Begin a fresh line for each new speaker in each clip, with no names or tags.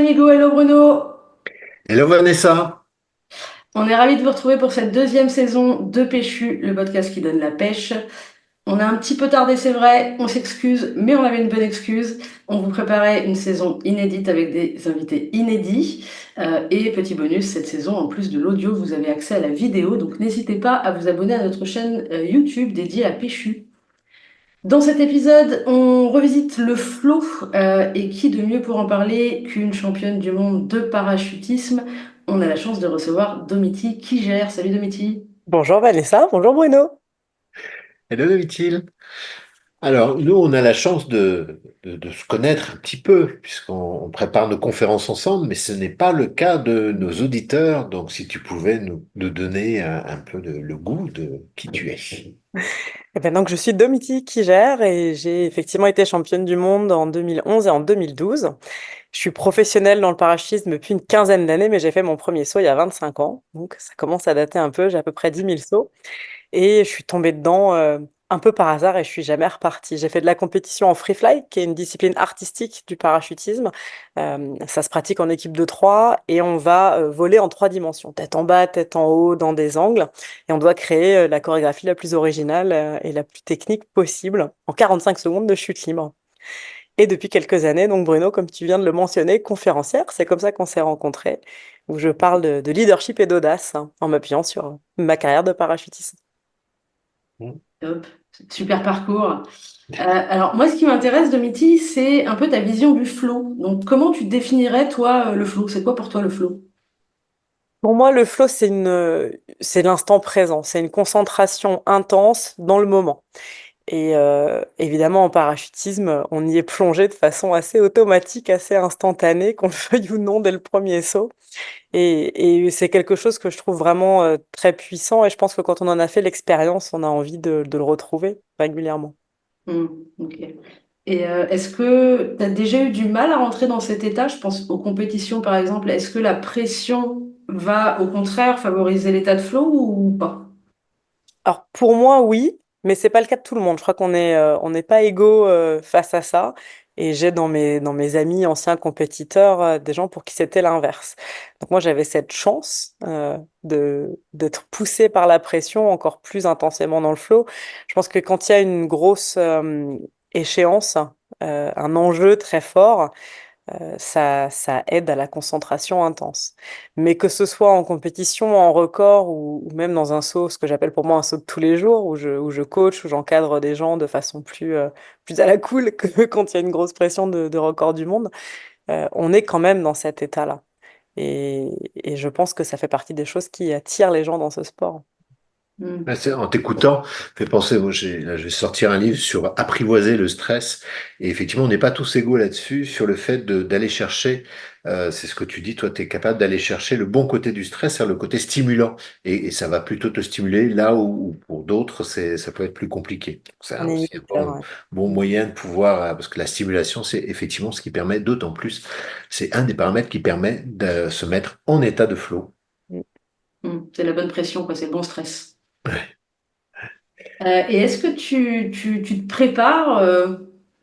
amigo, hello Bruno.
Hello Vanessa.
On est ravis de vous retrouver pour cette deuxième saison de Péchu, le podcast qui donne la pêche. On a un petit peu tardé, c'est vrai, on s'excuse, mais on avait une bonne excuse. On vous préparait une saison inédite avec des invités inédits. Et petit bonus, cette saison, en plus de l'audio, vous avez accès à la vidéo, donc n'hésitez pas à vous abonner à notre chaîne YouTube dédiée à Péchu. Dans cet épisode, on revisite le flow, et qui de mieux pour en parler qu'une championne du monde de parachutisme. On a la chance de recevoir Domiti qui gère. Salut Domiti.
Bonjour Vanessa, bonjour Bruno.
Hello Domitil. Alors, nous, on a la chance de se connaître un petit peu, puisqu'on prépare nos conférences ensemble, mais ce n'est pas le cas de nos auditeurs. Donc, si tu pouvais nous donner un peu le goût de qui tu es.
Donc, je suis Domiti Kiger et j'ai effectivement été championne du monde en 2011 et en 2012. Je suis professionnelle dans le parachutisme depuis une quinzaine d'années, mais j'ai fait mon premier saut il y a 25 ans. Donc ça commence à dater un peu, j'ai à peu près 10 000 sauts. Et je suis tombée dedans un peu par hasard et je suis jamais repartie. J'ai fait de la compétition en free fly, qui est une discipline artistique du parachutisme. Ça se pratique en équipe de trois et on va voler en trois dimensions, tête en bas, tête en haut, dans des angles. Et on doit créer la chorégraphie la plus originale et la plus technique possible en 45 secondes de chute libre. Et depuis quelques années, donc Bruno, comme tu viens de le mentionner, conférencière, c'est comme ça qu'on s'est rencontrés, où je parle de leadership et d'audace hein, en m'appuyant sur ma carrière de parachutiste.
Top. Super parcours. Alors moi, ce qui m'intéresse Domiti, c'est un peu ta vision du flow. Donc comment tu définirais toi le flow? C'est quoi pour toi le flow?
Pour moi, le flow, c'est l'instant présent, c'est une concentration intense dans le moment. Et évidemment, en parachutisme, on y est plongé de façon assez automatique, assez instantanée, qu'on le veuille ou non, dès le premier saut. Et c'est quelque chose que je trouve vraiment très puissant. Et je pense que quand on en a fait l'expérience, on a envie de le retrouver régulièrement.
Hmm, ok. Et est-ce que tu as déjà eu du mal à rentrer dans cet état? Je pense aux compétitions par exemple. Est-ce que la pression va au contraire favoriser l'état de flow ou pas?
Alors pour moi, oui, mais c'est pas le cas de tout le monde. Je crois on n'est pas égaux face à ça. Et j'ai dans mes amis anciens compétiteurs des gens pour qui c'était l'inverse. Donc moi, j'avais cette chance d'être poussée par la pression encore plus intensément dans le flow. Je pense que quand il y a une grosse échéance, un enjeu très fort, ça aide à la concentration intense. Mais que ce soit en compétition, en record ou même dans un saut, ce que j'appelle pour moi un saut de tous les jours, où je coach, où j'encadre des gens de façon plus à la cool que quand il y a une grosse pression de record du monde, on est quand même dans cet état-là. Et je pense que ça fait partie des choses qui attirent les gens dans ce sport.
Ah, en t'écoutant, fait penser, moi, là, je vais sortir un livre sur apprivoiser le stress. Et effectivement, on n'est pas tous égaux là-dessus, sur le fait d'aller chercher, c'est ce que tu dis, toi, tu es capable d'aller chercher le bon côté du stress, c'est-à-dire le côté stimulant. Et ça va plutôt te stimuler là où pour d'autres, ça peut être plus compliqué. C'est
Un
aussi un
inhibiteur, ouais.
bon moyen de pouvoir, parce que la stimulation, c'est effectivement ce qui permet, d'autant plus, c'est un des paramètres qui permet de se mettre en état de flow.
Mm.
C'est la bonne pression, quoi, c'est le bon stress. Et est-ce que tu te prépares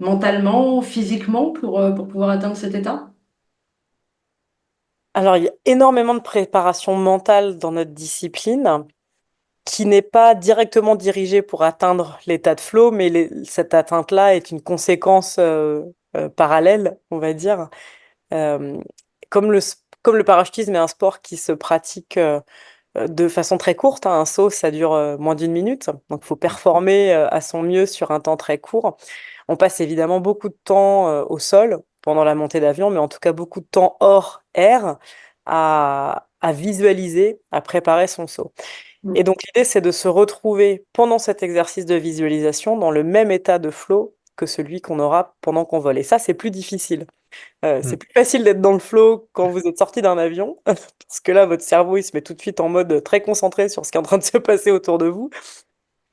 mentalement, physiquement pour pouvoir atteindre cet état?
Alors, il y a énormément de préparation mentale dans notre discipline, qui n'est pas directement dirigé pour atteindre l'état de flow, mais cette atteinte-là est une conséquence parallèle, on va dire. Euh, comme le parachutisme est un sport qui se pratique de façon très courte, hein, un saut, ça dure moins d'une minute, donc il faut performer à son mieux sur un temps très court. On passe évidemment beaucoup de temps au sol pendant la montée d'avion, mais en tout cas beaucoup de temps hors air à visualiser, à préparer son saut. Et
Mm.
donc l'idée, c'est de se retrouver pendant cet exercice de visualisation dans le même état de flow que celui qu'on aura pendant qu'on vole. Et ça, c'est plus difficile. C'est plus facile d'être dans le flow quand vous êtes sorti d'un avion, parce que là, votre cerveau, il se met tout de suite en mode très concentré sur ce qui est en train de se passer autour de vous.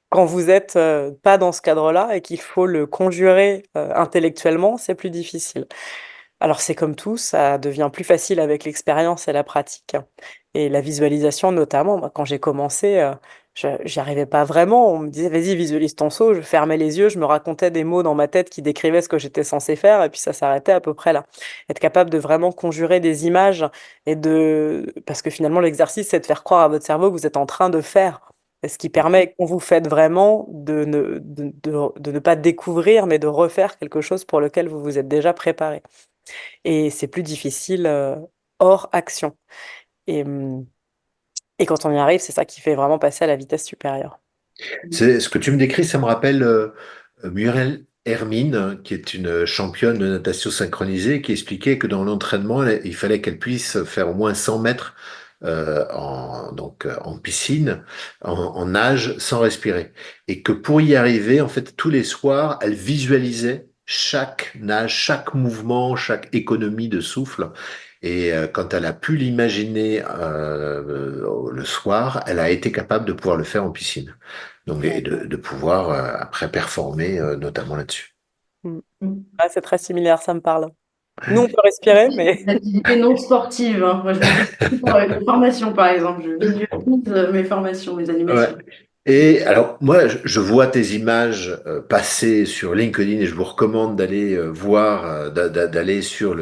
Quand vous êtes pas dans ce cadre-là et qu'il faut le conjurer intellectuellement, c'est plus difficile. Alors c'est comme tout, ça devient plus facile avec l'expérience et la pratique. Et la visualisation notamment, moi, quand j'ai commencé, j'y arrivais pas vraiment. On me disait, vas-y, visualise ton saut. Je fermais les yeux, je me racontais des mots dans ma tête qui décrivaient ce que j'étais censé faire, et puis ça s'arrêtait à peu près là. Être capable de vraiment conjurer des images parce que finalement, l'exercice, c'est de faire croire à votre cerveau que vous êtes en train de faire. Et ce qui permet, quand vous faites vraiment, de ne pas découvrir, mais de refaire quelque chose pour lequel vous vous êtes déjà préparé. Et c'est plus difficile, hors action. Et, hum, et quand on y arrive, c'est ça qui fait vraiment passer à la vitesse supérieure.
C'est ce que tu me décris, ça me rappelle Muriel Hermine, qui est une championne de natation synchronisée, qui expliquait que dans l'entraînement, il fallait qu'elle puisse faire au moins 100 mètres en piscine, en nage, sans respirer. Et que pour y arriver, en fait, tous les soirs, elle visualisait chaque nage, chaque mouvement, chaque économie de souffle. Et quand elle a pu l'imaginer le soir, elle a été capable de pouvoir le faire en piscine. Donc, et de pouvoir après performer notamment là-dessus.
Mm.
Mm.
Ah, c'est très similaire, ça me parle. Nous, on peut respirer, mais
L'activité non sportive, hein. Moi, je le fais pour les formations, par exemple. Je visualise mes formations, mes
Ouais.
animations.
Et alors, moi, je vois tes images passer sur LinkedIn et je vous recommande d'aller voir, d'aller sur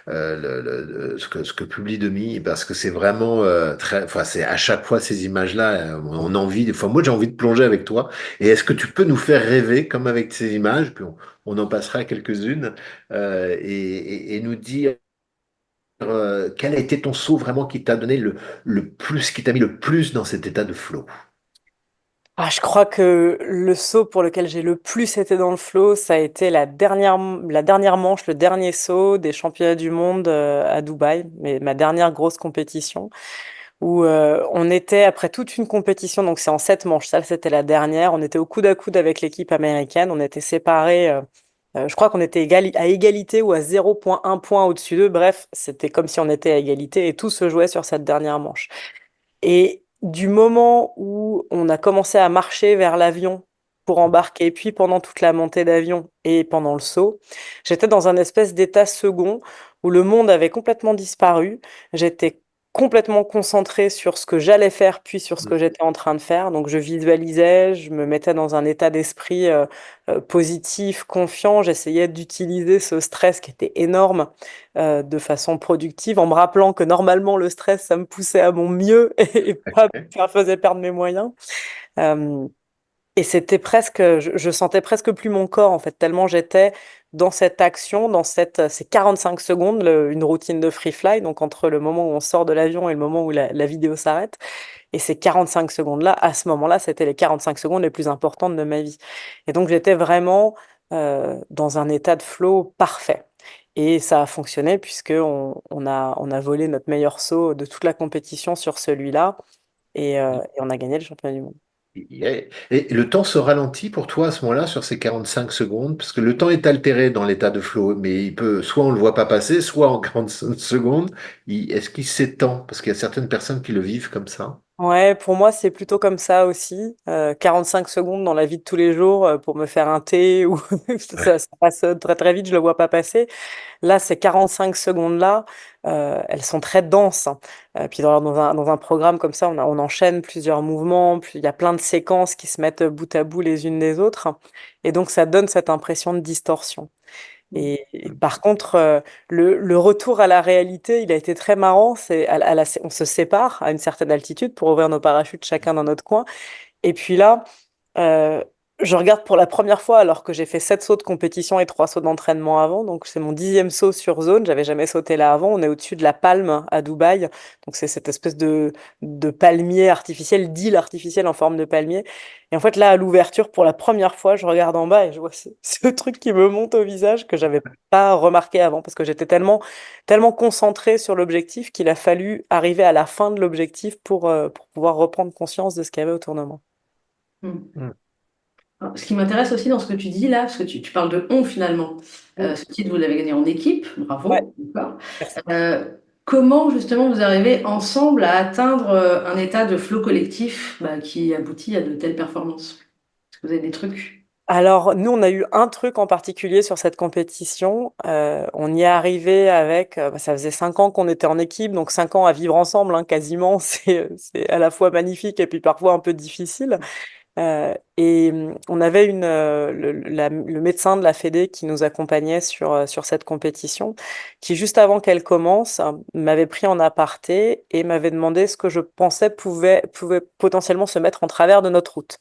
ce que publie Demi parce que c'est vraiment très, enfin, c'est à chaque fois ces images-là, on a envie, enfin, moi, j'ai envie de plonger avec toi. Et est-ce que tu peux nous faire rêver comme avec ces images, puis on en passera quelques-unes, et nous dire quel a été ton saut vraiment qui t'a donné le plus, qui t'a mis le plus dans cet état de flow?
ah, je crois que le saut pour lequel j'ai le plus été dans le flow, ça a été la dernière manche, le dernier saut des championnats du monde à Dubaï, mais ma dernière grosse compétition, où on était après toute une compétition, donc c'est en 7 manches, ça c'était la dernière, on était au coude à coude avec l'équipe américaine, on était séparés, je crois qu'on était à égalité ou à 0,1 point au-dessus d'eux, bref, c'était comme si on était à égalité et tout se jouait sur cette dernière manche. Et du moment où on a commencé à marcher vers l'avion pour embarquer, puis pendant toute la montée d'avion et pendant le saut, j'étais dans un espèce d'état second où le monde avait complètement disparu. J'étais complètement concentrée sur ce que j'allais faire, puis sur ce que j'étais en train de faire. Donc je visualisais, je me mettais dans un état d'esprit positif, confiant. J'essayais d'utiliser ce stress qui était énorme de façon productive, en me rappelant que normalement le stress, ça me poussait à mon mieux et pas ça faisait perdre mes moyens. Euh, et c'était presque, je sentais presque plus mon corps en fait, tellement j'étais dans cette action, ces 45 secondes, une routine de free fly, donc entre le moment où on sort de l'avion et le moment où la vidéo s'arrête. Et ces 45 secondes-là, à ce moment-là, c'était les 45 secondes les plus importantes de ma vie. Et donc j'étais vraiment dans un état de flow parfait. Et ça a fonctionné puisque on a volé notre meilleur saut de toute la compétition sur celui-là et on a gagné le championnat du monde.
Et le temps se ralentit pour toi à ce moment-là sur ces 45 secondes, parce que le temps est altéré dans l'état de flow, mais il peut, soit on le voit pas passer, soit en 45 secondes, est-ce qu'il s'étend? Parce qu'il y a certaines personnes qui le vivent comme ça.
Ouais, pour moi, c'est plutôt comme ça aussi. 45 secondes dans la vie de tous les jours pour me faire un thé ou ça passe très très vite, je le vois pas passer. Là, ces 45 secondes-là, elles sont très denses, hein. Puis dans un programme comme ça, on enchaîne plusieurs mouvements, puis il y a plein de séquences qui se mettent bout à bout les unes des autres. Et donc, ça donne cette impression de distorsion. Et par contre, le retour à la réalité, il a été très marrant. On se sépare à une certaine altitude pour ouvrir nos parachutes chacun dans notre coin. Et puis là, euh, je regarde pour la première fois alors que j'ai fait 7 sauts de compétition et 3 sauts d'entraînement avant. Donc c'est mon 10e saut sur zone. J'avais jamais sauté là avant. On est au-dessus de la Palme à Dubaï. Donc c'est cette espèce de palmier artificiel, d'île artificielle en forme de palmier. Et en fait là, à l'ouverture, pour la première fois, je regarde en bas et je vois ce truc qui me monte au visage que j'avais pas remarqué avant parce que j'étais tellement concentrée sur l'objectif qu'il a fallu arriver à la fin de l'objectif pour pouvoir reprendre conscience de ce qu'il y avait autour de moi.
Mm.
Mm.
Alors, ce qui m'intéresse aussi dans ce que tu dis là, parce que tu parles de on finalement.
Mm.
Ce titre, vous l'avez gagné en équipe,
Ouais,
bravo. D'accord.
merci.
Comment justement vous arrivez ensemble à atteindre un état de flow collectif qui aboutit à de telles performances? Est-ce que vous avez des trucs?
Alors, nous, on a eu un truc en particulier sur cette compétition. On y est arrivé avec, ça faisait 5 ans qu'on était en équipe, donc 5 ans à vivre ensemble, hein, quasiment. C'est à la fois magnifique et puis parfois un peu difficile. On avait le médecin de la Fédé qui nous accompagnait sur cette compétition, qui juste avant qu'elle commence, m'avait pris en aparté et m'avait demandé ce que je pensais pouvait potentiellement se mettre en travers de notre route.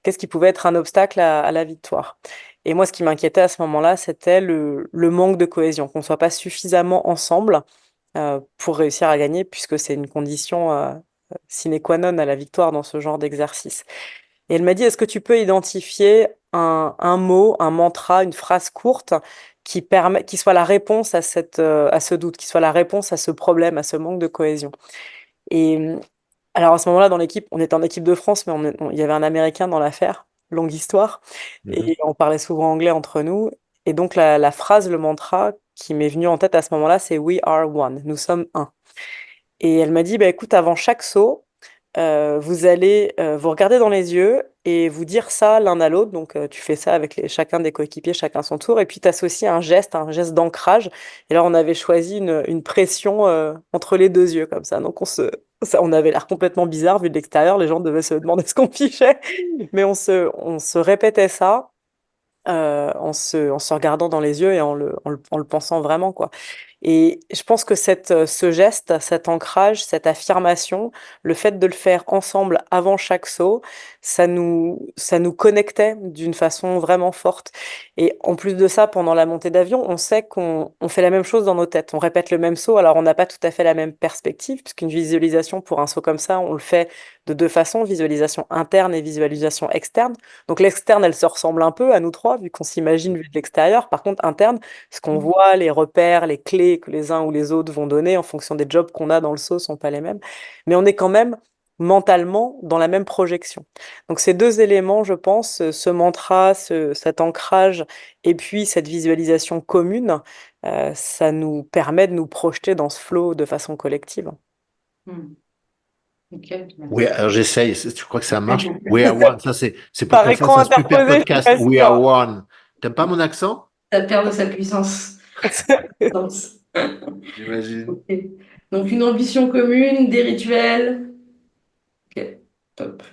Qu'est-ce qui pouvait être un obstacle à la victoire? Et moi, ce qui m'inquiétait à ce moment-là, c'était le manque de cohésion, qu'on ne soit pas suffisamment ensemble pour réussir à gagner, puisque c'est une condition sine qua non à la victoire dans ce genre d'exercice. Et elle m'a dit, est-ce que tu peux identifier un mot, un mantra, une phrase courte qui soit la réponse à ce doute, qui soit la réponse à ce problème, à ce manque de cohésion? Et alors à ce moment-là, dans l'équipe, on était en équipe de France, mais il y avait un Américain dans l'affaire, longue histoire,
Mhm.
et on parlait souvent anglais entre nous. Et donc la phrase, le mantra qui m'est venu en tête à ce moment-là, c'est We are one, nous sommes un. Et elle m'a dit, bah, écoute, avant chaque saut, vous allez vous regarder dans les yeux et vous dire ça l'un à l'autre. Donc, tu fais ça avec chacun des coéquipiers, chacun son tour. Et puis, tu associes un geste d'ancrage. Et là, on avait choisi une pression entre les deux yeux, comme ça. Donc, on avait l'air complètement bizarre vu de l'extérieur. Les gens devaient se demander ce qu'on fichait. Mais on se répétait ça en se regardant dans les yeux et en le pensant vraiment, quoi. Et je pense que ce geste, cet ancrage, cette affirmation, le fait de le faire ensemble avant chaque saut, ça nous connectait d'une façon vraiment forte. Et en plus de ça, pendant la montée d'avion, on sait qu'on fait la même chose dans nos têtes. On répète le même saut. Alors, on n'a pas tout à fait la même perspective, puisqu'une visualisation pour un saut comme ça, on le fait de deux façons, visualisation interne et visualisation externe. Donc l'externe, elle se ressemble un peu à nous trois, vu qu'on s'imagine vu de l'extérieur. Par contre, interne, ce qu'on voit, les repères, les clés que les uns ou les autres vont donner en fonction des jobs qu'on a dans le saut sont pas les mêmes. Mais on est quand même mentalement dans la même projection. Donc ces deux éléments, je pense, ce mantra, cet ancrage et puis cette visualisation commune, ça nous permet de nous projeter dans ce flow de façon collective.
Hmm. Ok,
Oui,
merci.
alors j'essaye. Tu crois que ça marche? We are one. Ça, c'est pour
Par
qu'on fasse
écran
un super
interposé, je suis
podcast.
pas
We are
sûre.
one. T'aimes pas mon accent?
Ça perd de sa puissance. Danse.
J'imagine.
Ok. Donc une ambition commune, des rituels. Ok, top.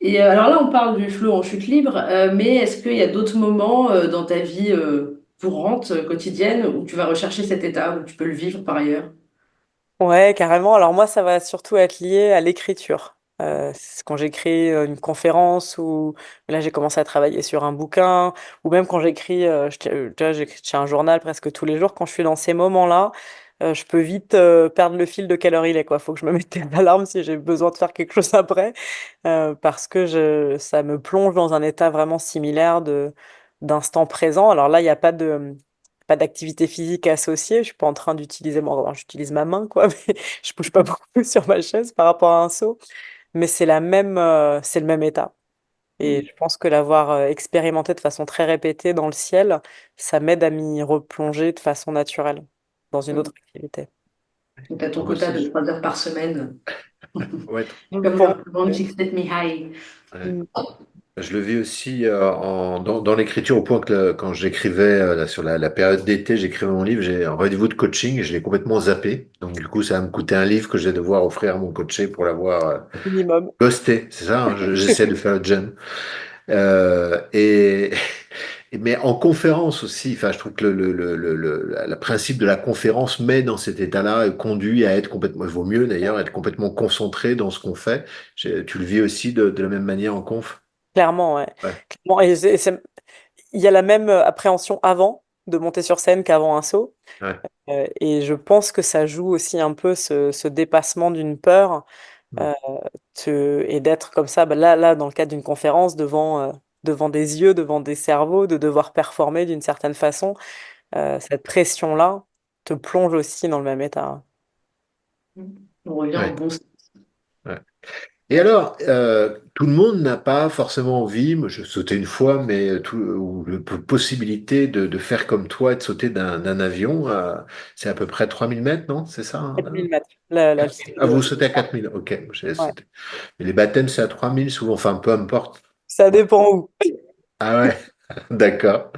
Et alors là, on parle du flow en chute libre, mais est-ce qu'il y a d'autres moments dans ta vie courante, quotidienne, où tu vas rechercher cet état, où tu peux le vivre par ailleurs?
Ouais, carrément. Alors moi, ça va surtout être lié à l'écriture. C'est quand j'écris une conférence ou là j'ai commencé à travailler sur un bouquin ou même quand j'écris, tu vois, j'écris un journal presque tous les jours. Quand je suis dans ces moments-là, je peux vite perdre le fil de quelle heure il est, quoi. Faut que je me mette une alarme si j'ai besoin de faire quelque chose après, parce que ça me plonge dans un état vraiment similaire d'instant présent. Alors là, il n'y a pas d'activité physique associée. Je suis pas en train d'utiliser, bon, alors, j'utilise ma main, quoi, mais je bouge pas beaucoup sur ma chaise par rapport à un saut. Mais c'est le même état. Et je pense que l'avoir expérimenté de façon très répétée dans le ciel, ça m'aide à m'y replonger de façon naturelle dans une autre activité.
Donc, à ton
Moi
quota de
aussi.
3 heures par semaine,
Ouais,
comme
Pour
leur commande Fix Let Me High.
ouais.
moi.
Je le vis aussi dans l'écriture au point que quand j'écrivais là, sur la période d'été, j'écrivais mon livre, j'ai un rendez-vous de coaching et je l'ai complètement zappé. Donc du coup, ça va me coûter un livre que je vais devoir offrir à mon coaché pour l'avoir
Minimum.
ghosté. C'est ça, hein, j'essaie de faire le jeune. Euh, et, mais en conférence aussi, enfin, je trouve que le principe de la conférence met dans cet état-là, et conduit à être complètement, il vaut mieux d'ailleurs, être complètement concentré dans ce qu'on fait. Tu le vis aussi de la même manière en conf?
Clairement, ouais.
Ouais,
Clairement, il y a la même appréhension avant de monter sur scène qu'avant un saut.
ouais.
Et je pense que ça joue aussi un peu ce dépassement d'une peur
Mm.
euh, et d'être comme ça, bah là, dans le cadre d'une conférence, devant des yeux, devant des cerveaux, de devoir performer d'une certaine façon, cette pression-là te plonge aussi dans le même état.
On revient au
Ouais,
bon sens.
ouais. Et alors, tout le monde n'a pas forcément envie, moi je sautais une fois, mais ou possibilité de faire comme toi et de sauter d'un avion. C'est à peu près 3000 mètres, non? C'est ça, hein,
4000 mètres, l'altitude.
Ah, vous sautez à 4000, ok.
Ouais.
Mais les baptêmes, c'est à 3000 souvent, enfin peu importe.
Ça
Ouais.
dépend où.
Ah ouais, d'accord.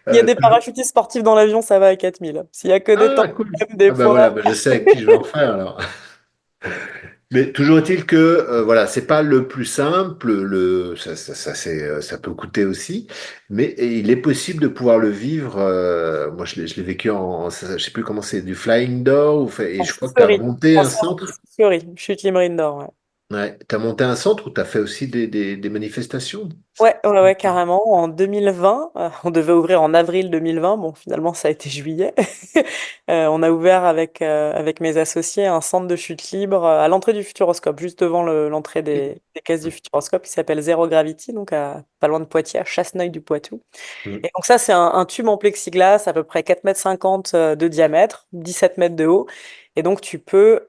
S'il y a
Euh,
des parachutistes sportifs dans l'avion, ça va à 4000. S'il y a que des
ah, cool.
tandems, des
Ah bah voilà,
fois.
bah je sais avec qui je vais en faire alors. Mais toujours est-il que voilà, c'est pas le plus simple, ça peut coûter aussi, mais il est possible de pouvoir le vivre. Moi, je l'ai vécu je sais plus comment c'est, du flying door, et
En
je crois que tu as
soufflerie.
monté
En
un
centre de
centre.
soufflerie. Chute libre indoor, ouais.
Ouais, tu as monté un centre où tu as fait aussi des manifestations.
Ouais, carrément. En 2020, on devait ouvrir en avril 2020. Bon, finalement, ça a été juillet. On a ouvert avec mes associés un centre de chute libre à l'entrée du Futuroscope, juste devant l'entrée des caisses du Futuroscope, qui s'appelle Zero Gravity, donc pas loin de Poitiers, à Chasseneuil-du-Poitou.
Mm.
Et donc ça, c'est un tube en plexiglas à peu près 4,50 m de diamètre, 17 mètres de haut. Et donc tu peux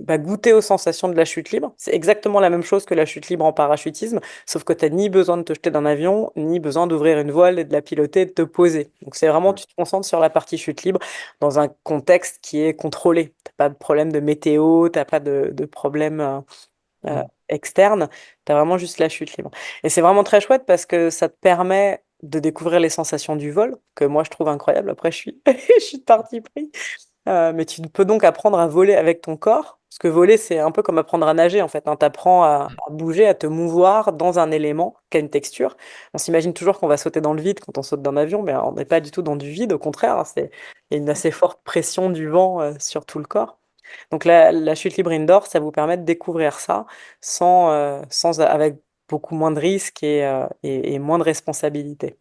goûter aux sensations de la chute libre. C'est exactement la même chose que la chute libre en parachutisme, sauf que tu n'as ni besoin de te jeter d'un avion, ni besoin d'ouvrir une voile et de la piloter et de te poser. Donc c'est vraiment, tu te concentres sur la partie chute libre dans un contexte qui est contrôlé. T'as pas de problème de météo, t'as pas de problème externe, tu as vraiment juste la chute libre. Et c'est vraiment très chouette parce que ça te permet de découvrir les sensations du vol, que moi je trouve incroyable. Après, je suis de parti pris. Mais tu peux donc apprendre à voler avec ton corps. Parce que voler, c'est un peu comme apprendre à nager en fait. Tu apprends à bouger, à te mouvoir dans un élément qui a une texture. On s'imagine toujours qu'on va sauter dans le vide quand on saute d'un avion, mais on n'est pas du tout dans du vide. Au contraire, il y a une assez forte pression du vent sur tout le corps. Donc la chute libre indoor, ça vous permet de découvrir ça avec beaucoup moins de risques et moins de responsabilités.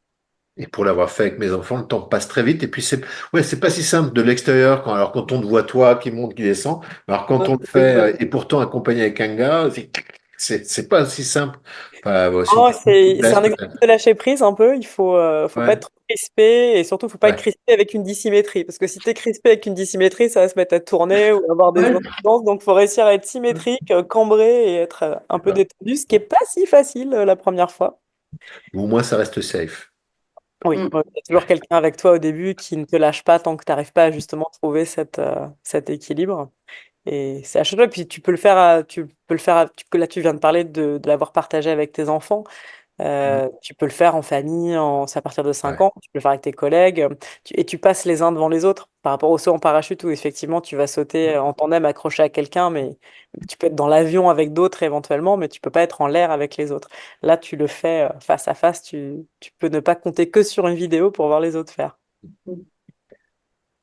Et pour l'avoir fait avec mes enfants, le temps passe très vite. Et puis ouais, c'est pas si simple de l'extérieur alors quand on te voit toi qui monte, qui descend. Alors quand on le fait et pourtant accompagné avec un gars, c'est pas aussi simple. Enfin, aussi une
Oh,
question de
c'est
souplesse
un exercice
peut-être.
de lâcher prise un peu. Faut pas
Ouais,
être trop crispé et surtout, faut pas être
ouais.
crispé avec une dissymétrie. Parce que si tu es crispé avec une dissymétrie, ça va se mettre à tourner ou avoir des
Ouais.
incidences. Donc, faut réussir à être symétrique, cambré et être un peu détendu, ce qui est pas si facile la première fois.
Ou au moins ça reste safe.
Oui,
Mm.
ouais, il y a toujours quelqu'un avec toi au début qui ne te lâche pas tant que tu n'arrives pas à justement trouver cet équilibre. Et c'est à chaque fois, puis tu peux le faire, tu peux le faire, là tu viens de parler de l'avoir partagé avec tes enfants.
Mm.
Tu peux le faire en famille, c'est à partir de 5
Ouais.
ans, tu peux le faire avec tes collègues, et tu passes les uns devant les autres. Par rapport au saut en parachute où effectivement tu vas sauter en tandem accroché à quelqu'un, mais tu peux être dans l'avion avec d'autres éventuellement, mais tu peux pas être en l'air avec les autres. Là, tu le fais face à face, tu peux ne pas compter que sur une vidéo pour voir les autres faire.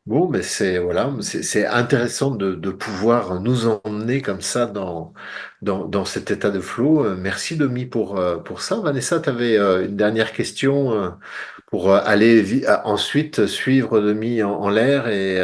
Bon, mais c'est intéressant de pouvoir nous emmener comme ça dans cet état de flow. Merci Domi pour ça. Vanessa, tu avais une dernière question pour aller ensuite suivre Domi en l'air et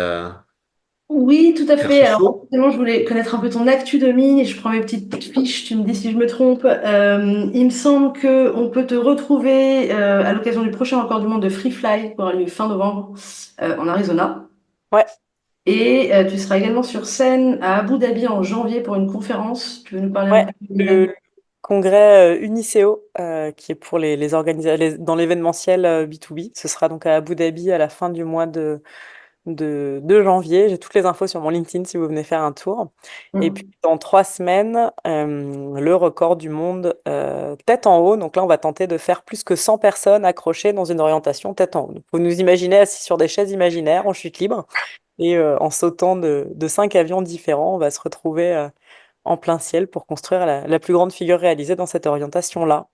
Oui, tout à
faire
fait.
ce
Alors,
saut.
forcément, je voulais connaître un peu ton actu de mine et je prends mes petites fiches, tu me dis si je me trompe. Il me semble que on peut te retrouver à l'occasion du prochain record du monde de Free Fly qui aura lieu fin novembre en Arizona.
Ouais,
Et tu seras également sur scène à Abu Dhabi en janvier pour une conférence. Tu veux nous parler un
ouais,
peu de l'événement?
le congrès Uniceo, qui est pour les organisateurs dans l'événementiel B2B. Ce sera donc à Abu Dhabi à la fin du mois de janvier. J'ai toutes les infos sur mon LinkedIn si vous venez faire un tour. Et puis dans 3 semaines, le record du monde tête en haut. Donc là, on va tenter de faire plus que 100 personnes accrochées dans une orientation tête en haut. Donc, vous nous imaginez assis sur des chaises imaginaires en chute libre et en sautant de 5 avions différents, on va se retrouver en plein ciel pour construire la plus grande figure réalisée dans cette orientation-là.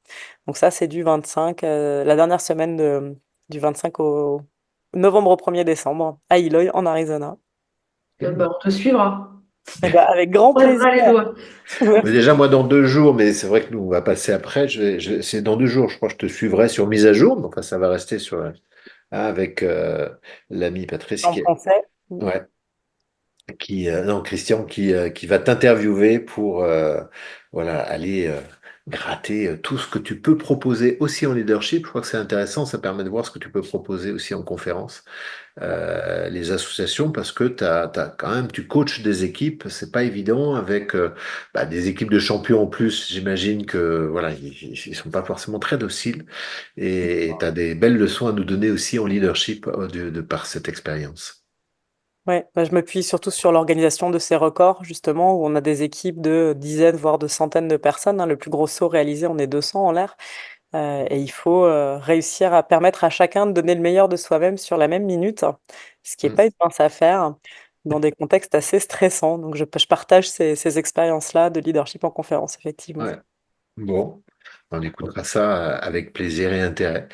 Donc ça, c'est du 25, la dernière semaine du 25 au novembre au 1er décembre, à Eloy, en Arizona.
Bah, on te suivra.
Eh ben, avec grand
On
plaisir.
lèvera les doigts.
Mais
Merci.
déjà, moi, dans 2 jours, mais c'est vrai que nous, on va passer après. C'est dans 2 jours, je crois que je te suivrai sur mise à jour. Donc, enfin, ça va rester avec l'ami Patrice
En français.
ouais, non, Christian qui va t'interviewer pour voilà, aller gratter tout ce que tu peux proposer aussi en leadership. Je crois que c'est intéressant, ça permet de voir ce que tu peux proposer aussi en conférence, les associations, parce que quand même, tu coaches des équipes, c'est pas évident avec des équipes de champions en plus. J'imagine que voilà, ils sont pas forcément très dociles et tu as des belles leçons à nous donner aussi en leadership de par cette expérience.
Ouais, bah, je m'appuie surtout sur l'organisation de ces records, justement, où on a des équipes de dizaines, voire de centaines de personnes, hein. Le plus gros saut réalisé, on est 200 en l'air. Et il faut réussir à permettre à chacun de donner le meilleur de soi-même sur la même minute, ce qui n'est
Mm.
pas une mince affaire dans des contextes assez stressants. Donc je partage ces expériences-là de leadership en conférence, effectivement.
Ouais. Bon, on écoutera ça avec plaisir et intérêt.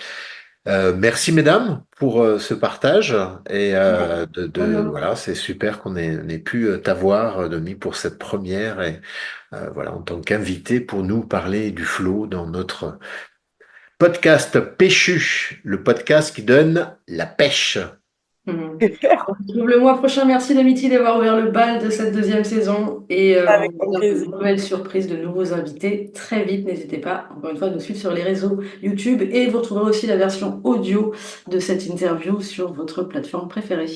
Merci mesdames pour ce partage et voilà, c'est super on ait pu t'avoir, Denis, pour cette première et voilà, en tant qu'invité pour nous parler du flow dans notre podcast Péchu, le podcast qui donne la pêche.
Mhm. On se retrouve le mois prochain. Merci Domiti d'avoir ouvert le bal de cette deuxième saison. Et
Avec
on
grand
regarde de
plaisir.
nouvelles surprises, de nouveaux invités très vite. N'hésitez pas, encore une fois, à nous suivre sur les réseaux YouTube. Et vous retrouverez aussi la version audio de cette interview sur votre plateforme préférée.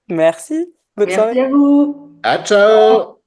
Merci. Bonne soirée.
Merci à vous.
À ciao!